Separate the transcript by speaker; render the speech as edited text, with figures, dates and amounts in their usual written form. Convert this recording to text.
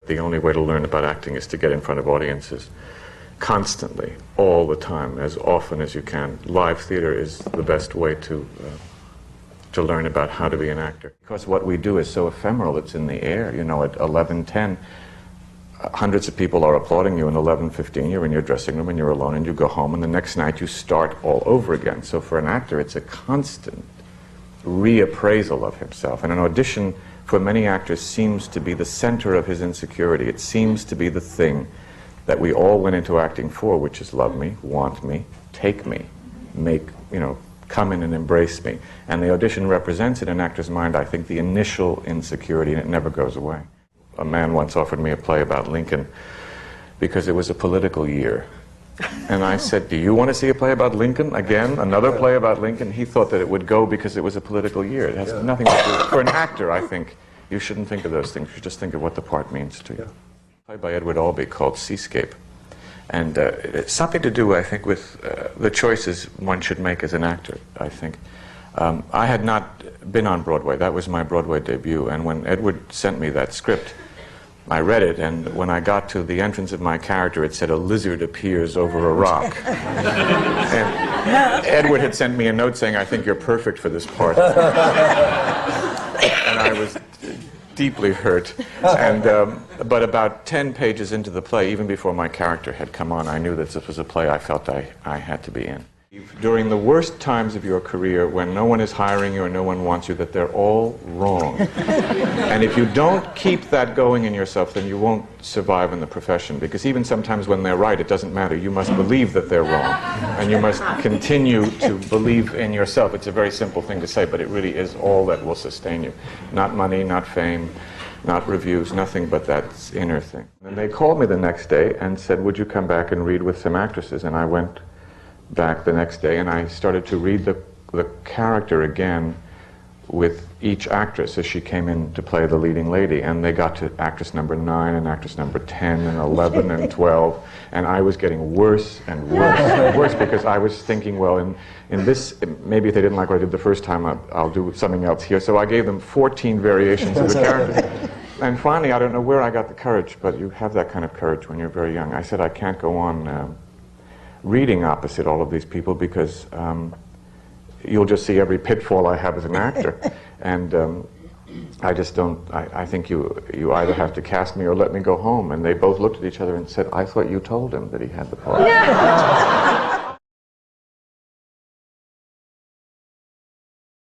Speaker 1: The only way to learn about acting is to get in front of audiences constantly, all the time, as often as you can. Live theater is the best way to learn about how to be an actor. Because what we do is so ephemeral, it's in the air. You know, at 11:10, hundreds of people are applauding you, and 11:15 you're in your dressing room and you're alone and you go home, and the next night you start all over again. So for an actor, it's a constant reappraisal of himself. And an audition, for many actors, seems to be the center of his insecurity. It seems to be the thing that we all went into acting for, which is love me, want me, take me, make, you know, come in and embrace me. And the audition represents in an actor's mind, I think, the initial insecurity, and it never goes away. A man once offered me a play about Lincoln because it was a political year. And I said, do you want to see a play about Lincoln again? Another play about Lincoln? He thought that it would go because it was a political year. It has nothing to do. For an actor, I think, you shouldn't think of those things. You should just think of what the part means to you. A play by Edward Albee called Seascape. And it's something to do, I think, with the choices one should make as an actor, I think. I had not been on Broadway. That was my Broadway debut. And when Edward sent me that script, I read it, and when I got to the entrance of my character, it said, "A lizard appears over a rock." And Edward had sent me a note saying, "I think you're perfect for this part." And I was deeply hurt. And, but about 10 pages into the play, even before my character had come on, I knew that this was a play I felt I had to be in. During the worst times of your career, when no one is hiring you or no one wants you, that they're all wrong. And if you don't keep that going in yourself, then you won't survive in the profession. Because even sometimes when they're right, it doesn't matter. You must believe that they're wrong. And you must continue to believe in yourself. It's a very simple thing to say, but it really is all that will sustain you. Not money, not fame, not reviews, nothing but that inner thing. And they called me the next day and said, would you come back and read with some actresses? And I went back the next day, and I started to read the character again with each actress as she came in to play the leading lady, and they got to actress number 9 and actress number 10 and 11 and 12, and I was getting worse and worse and worse because I was thinking, well, in this, maybe if they didn't like what I did the first time, I'll do something else here. So I gave them 14 variations of the character. And finally, I don't know where I got the courage, but you have that kind of courage when you're very young. I said, I can't go on reading opposite all of these people because you'll just see every pitfall I have as an actor. And I just don't, I think you either have to cast me or let me go home. And they both looked at each other and said, I thought you told him that he had the part.